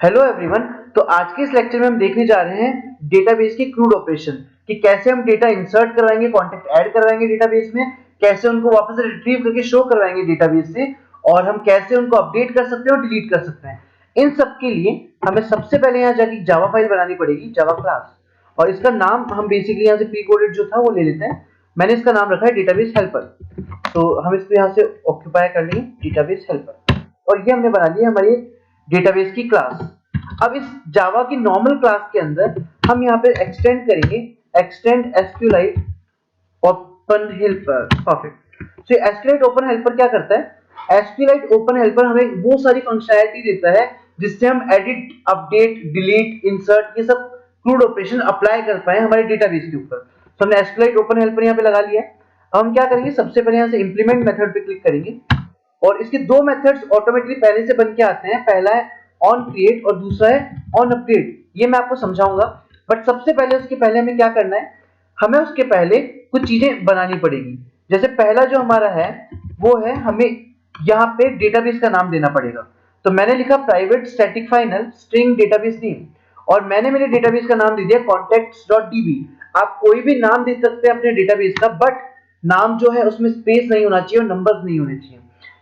Hello everyone. तो आज के इस लेक्चर में हम देखने जा रहे हैं डेटाबेस की क्रूड ऑपरेशन कि कैसे हम डेटा इंसर्ट करवाएंगे, कॉन्टेक्ट ऐड करवाएंगे डेटाबेस में, कैसे उनको वापस से रिट्रीव करके शो करवाएंगे डेटाबेस से, और हम कैसे उनको अपडेट कर सकते हैं और डिलीट कर सकते हैं। इन सब के लिए हमें सबसे पहले यहाँ जाके जावा फाइल बनानी पड़ेगी, जावा क्लास, और इसका नाम हम बेसिकली यहाँ से प्री कोडेड जो था वो ले लेते हैं। मैंने इसका नाम रखा है डेटाबेस हेल्पर, तो हम इसको यहाँ से ऑक्यूपाई कर लेंगे डेटाबेस हेल्पर, और ये हमने बना लिया हमारी डेटाबेस की क्लास। अब इस जावा की नॉर्मल क्लास के अंदर हम यहाँ पे एक्सटेंड करेंगे, एक्सटेंड एसक्यूएलाइट ओपन हेल्पर। परफेक्ट। सो एसक्यूएलाइट ओपन हेल्पर क्या करता है? एसक्यूएलाइट ओपन हेल्पर हमें वो सारी फंक्शनैलिटी देता है जिससे हम एडिट, अपडेट, डिलीट, इंसर्ट, ये सब क्रूड ऑपरेशन अप्लाई कर पाए हमारे डेटाबेस के ऊपर। तो हमने एसक्यूएलाइट ओपन हेल्पर यहाँ पे लगा लिया है। अब हम क्या करेंगे, सबसे पहले यहाँ से इंप्लीमेंट मेथड पे क्लिक करेंगे, और इसके दो मेथड्स ऑटोमेटिकली पहले से बन के आते हैं। पहला है ऑन क्रिएट और दूसरा है ऑन अपडेट। ये मैं आपको समझाऊंगा, बट सबसे पहले उसके पहले हमें क्या करना है, हमें उसके पहले कुछ चीजें बनानी पड़ेगी। जैसे पहला जो हमारा है वो है, हमें यहाँ पे डेटाबेस का नाम देना पड़ेगा। तो मैंने लिखा private static final string database name, और मैंने मेरे डेटाबेस का नाम दे दिया contacts.db। आप कोई भी नाम दे सकते हैं अपने डेटाबेस का, बट नाम जो है उसमें स्पेस नहीं होना चाहिए और नंबर्स नहीं होने चाहिए।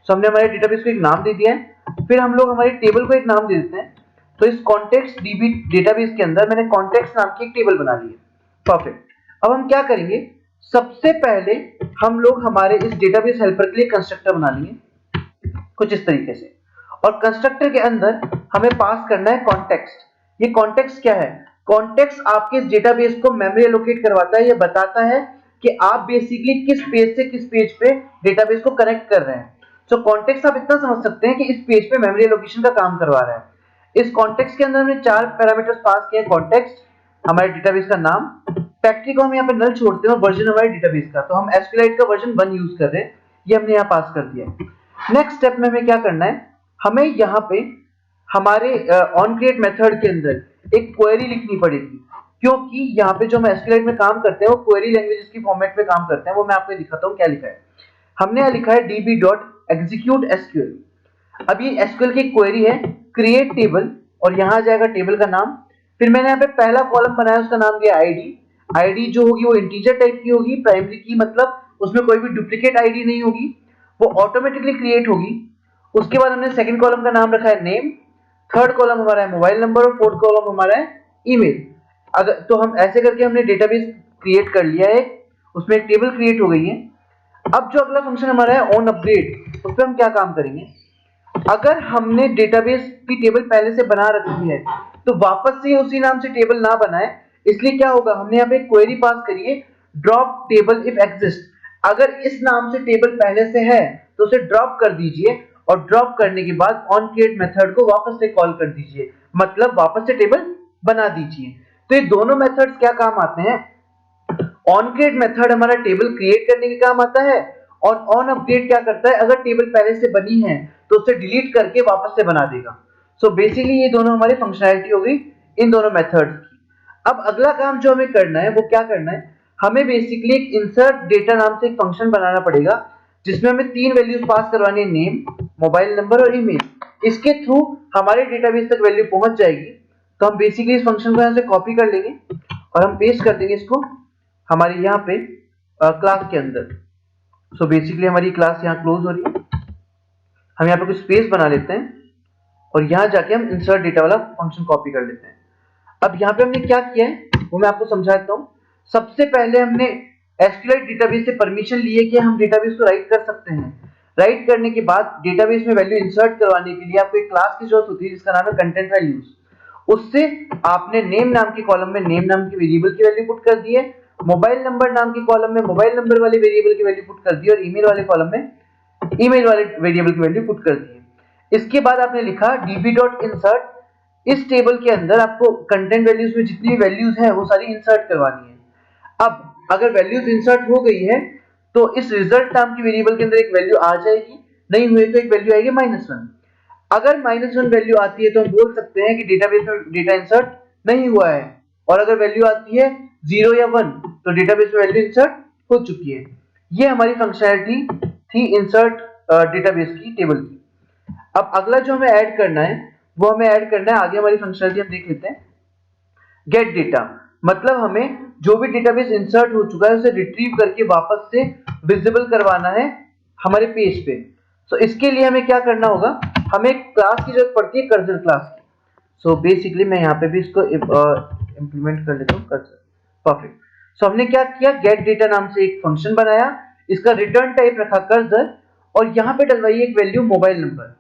तो हमने हमारे डेटाबेस को एक नाम दे दिया है। फिर हम लोग हमारी टेबल को एक नाम दे देते हैं। तो इस कॉन्टेक्ट्स डीबी डेटाबेस के अंदर मैंने कॉन्टेक्ट्स नाम की एक टेबल बना ली है। परफेक्ट। अब हम क्या करेंगे, सबसे पहले हम लोग हमारे इस डेटाबेस हेल्पर के लिए कंस्ट्रक्टर बना लेंगे कुछ इस तरीके से, और कंस्ट्रक्टर के अंदर हमें पास करना है कॉन्टेक्स्ट। ये कॉन्टेक्स्ट क्या है? कॉन्टेक्स्ट आपके डेटाबेस को मेमोरी एलोकेट करवाता है। ये बताता है कि आप बेसिकली किस पेज से किस पेज पे डेटाबेस को कनेक्ट कर रहे हैं। सो कॉन्टेक्स्ट आप इतना समझ सकते हैं कि इस पेज पे मेमोरी एलोकेशन का काम करवा रहा है। इस कॉन्टेक्स्ट के अंदर हमने चार पैरामीटर्स पास किए हैं। कॉन्टेक्स्ट, हमारे डेटाबेस का नाम, फैक्ट्री को हम यहाँ पे नल छोड़ते हैं, और वर्जन हमारे डेटाबेस का, तो हम एसक्यूएलाइट का वर्जन 1 यूज कर रहे हैं, ये हमने यहाँ पास कर दिया है। नेक्स्ट स्टेप में हमें क्या करना है, हमें यहाँ पे हमारे ऑन क्रिएट मेथड के अंदर एक क्वेरी लिखनी पड़ेगी, क्योंकि यहाँ पे जो हम एसक्यूएलाइट में काम करते हैं वो क्वेरी लैंग्वेजेस की फॉर्मेट में काम करते हैं। वो मैं आपको दिखाता हूँ क्या लिखा है। हमने यहाँ लिखा है db.execute SQL। अब ये SQL की क्वेरी है, क्रिएट टेबल, और यहाँ आ जाएगा टेबल का नाम। फिर मैंने यहाँ पे पहला कॉलम बनाया, उसका नाम दिया आईडी। आईडी जो होगी वो इंटीजर टाइप की होगी, प्राइमरी की, मतलब उसमें कोई भी डुप्लीकेट आईडी नहीं होगी, वो ऑटोमेटिकली क्रिएट होगी। उसके बाद हमने सेकंड कॉलम का नाम रखा है नेम, थर्ड कॉलम हमारा है मोबाइल नंबर, और फोर्थ कॉलम हमारा है ईमेल। अगर तो हम ऐसे करके हमने डेटाबेस क्रिएट कर लिया है, उसमें एक टेबल क्रिएट हो गई है। अब जो अगला फंक्शन हमारा है ऑन अपडेट, उस पर हम क्या काम करेंगे, अगर हमने डेटाबेस की टेबल पहले से बना रखी है तो वापस से उसी नाम से टेबल ना बनाए। इसलिए क्या होगा, हमने यहाँ पे क्वेरी पास करी है, ड्रॉप टेबल इफ एग्जिस्ट। अगर इस नाम से टेबल पहले से है तो उसे ड्रॉप कर दीजिए, और ड्रॉप करने के बाद ऑन क्रिएट मेथड को वापस से कॉल कर दीजिए, मतलब वापस से टेबल बना दीजिए। तो ये दोनों मेथड्स क्या काम आते हैं, ऑन क्रिएट मेथड हमारा टेबल क्रिएट करने के काम आता है, और ऑन अपडेट क्या करता है, अगर टेबल पहले से बनी है तो उसे डिलीट करके वापस से बना देगा। सो बेसिकली ये दोनों हमारी फंक्शनैलिटी हो गई इन दोनों मेथड्स की। अब अगला काम जो हमें करना है वो क्या करना है, हमें बेसिकली एक इंसर्ट डेटा नाम से एक फंक्शन बनाना पड़ेगा, जिसमें हमें तीन वैल्यूज पास करवानी है, नेम, मोबाइल नंबर और ईमेल। इसके थ्रू हमारे डेटाबेस तक वैल्यू पहुंच जाएगी। तो हम बेसिकली इस फंक्शन को यहाँ से कॉपी कर लेंगे और हम पेस्ट कर देंगे इसको हमारे यहाँ पे क्लास के अंदर। सो बेसिकली हमारी क्लास यहाँ क्लोज हो रही है। हम यहाँ पे कुछ स्पेस बना लेते हैं, और यहाँ जाके हम इंसर्ट डेटा वाला फंक्शन कॉपी कर लेते हैं। अब यहाँ पे हमने क्या किया है वो मैं आपको समझा देता हूँ। सबसे पहले हमने एसक्यूएलाइट डेटाबेस से परमिशन ली है कि हम डेटाबेस को राइट कर सकते हैं। राइट करने के बाद डेटाबेस में वैल्यू इंसर्ट करवाने के लिए आपको एक क्लास की जरूरत होती है जिसका नाम है कंटेंट वैल्यूज। उससे आपने नेम नाम के कॉलम में नेम नाम की वेरिएबल की वैल्यू पुट कर दी है, मोबाइल नंबर नाम के कॉलम में मोबाइल नंबर वाले वेरिएबल की वैल्यू पुट कर दी, और ईमेल वाले कॉलम में ईमेल वाले वेरिएबल की वैल्यू पुट कर दी है। इसके बाद आपने लिखा db.insert। इस टेबल के अंदर आपको कंटेंट वैल्यूज में जितनी वैल्यूज हैं वो सारी इंसर्ट करवानी है। अब अगर वैल्यूज इंसर्ट हो गई है तो इस रिजल्ट नाम की वेरिएबल के अंदर एक वैल्यू आ जाएगी, नहीं हुई तो एक वैल्यू आएगी -1। अगर -1 वैल्यू आती है तो हम बोल सकते हैं कि डेटाबेस में डेटा इंसर्ट नहीं हुआ है, और अगर वैल्यू आती है 0 या 1 तो डेटाबेस में वैल्यू इंसर्ट हो चुकी है। ये हमारी फंक्शनैलिटी थी इंसर्ट डेटाबेस की टेबल की। अब अगला जो हमें ऐड करना है वो हमें ऐड करना है। आगे हमारी फंक्शनलिटी हम देख लेते हैं। गेट डेटा मतलब हमें जो भी डेटाबेस इंसर्ट हो चुका है उसे रिट्रीव करके वापस से विजिबल करवाना है हमारे पेज पे। सो इसके लिए हमें क्या करना होगा, हमें एक क्लास की जरूरत पड़ती है, कर्सर क्लास की। सो बेसिकली मैं यहाँ पे भी इसको इंप्लीमेंट कर लेता हूँ, कर्सर। परफेक्ट। सो हमने क्या किया, गेट डेटा नाम से एक फंक्शन बनाया, इसका रिटर्न टाइप रखा कर्सर, और यहाँ पे डलवाई एक वैल्यू मोबाइल नंबर।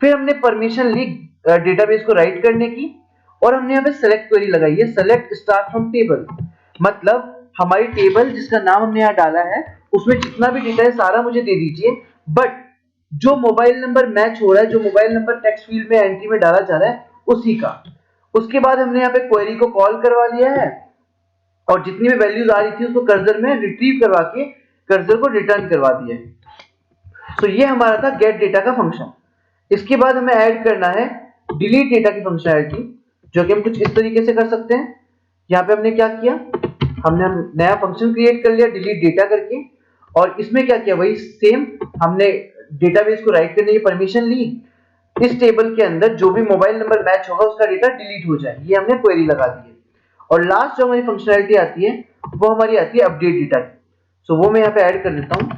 फिर हमने परमिशन ली डेटाबेस को राइट करने की, और हमने यहाँ पे सेलेक्ट क्वेरी लगाई है, सेलेक्ट स्टार्ट फ्रॉम टेबल। मतलब हमारी टेबल जिसका नाम हमने यहाँ डाला है उसमें जितना भी डेटा है सारा मुझे दे दीजिए, बट जो मोबाइल नंबर मैच हो रहा है, जो मोबाइल नंबर टेक्स्ट फील्ड में एंट्री में डाला जा रहा है उसी का। उसके बाद हमने यहाँ पे क्वेरी को कॉल करवा लिया है, और जितनी भी वैल्यूज आ रही थी उसको कर्सर में रिट्रीव करवा के कर्सर को रिटर्न करवा दिया है। तो ये हमारा था गेट डेटा का फंक्शन। इसके बाद हमें ऐड करना है डिलीट डेटा की फंक्शनैलिटी, जो कि हम कुछ इस तरीके से कर सकते हैं। यहाँ पे हमने क्या किया, हमने नया फंक्शन क्रिएट कर लिया डिलीट डेटा करके, और इसमें क्या किया, वही सेम हमने डेटाबेस को राइट करने की परमिशन ली, इस टेबल के अंदर जो भी मोबाइल नंबर मैच होगा उसका डेटा डिलीट हो जाए, ये हमने क्वेरी लगा दी है। और लास्ट जो हमारी फंक्शनैलिटी आती है वो हमारी आती है अपडेट डेटा की। सो वो मैं यहाँ पे ऐड कर देता हूँ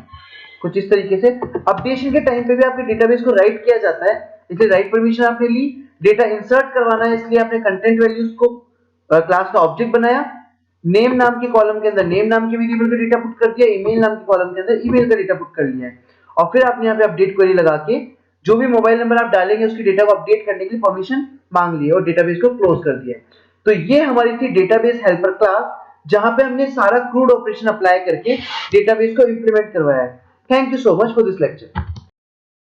कुछ इस तरीके से। अपडेशन के टाइम पे भी आपके डेटाबेस को राइट किया जाता है, इसलिए राइट परमिशन आपने ली। डेटा इंसर्ट करवाना है, इसलिए आपने कंटेंट वैल्यूज को क्लास का ऑब्जेक्ट बनाया। नेम नाम के कॉलम के अंदर नेम नाम के वेरिएबल का डेटा पुट कर दिया, ईमेल नाम के कॉलम के अंदर ईमेल का डेटा पुट कर लिया है, और फिर आपने यहाँ पे अपडेट क्वेरी लगा के जो भी मोबाइल नंबर आप डालेंगे उसकी डेटा को अपडेट करने के लिए परमिशन मांग ली और डेटाबेस को क्लोज कर दिया। तो ये हमारी थी डेटाबेस हेल्पर क्लास, जहां पे हमने सारा क्रूड ऑपरेशन अप्लाई करके डेटाबेस को इंप्लीमेंट करवाया है। Thank you so much for this lecture.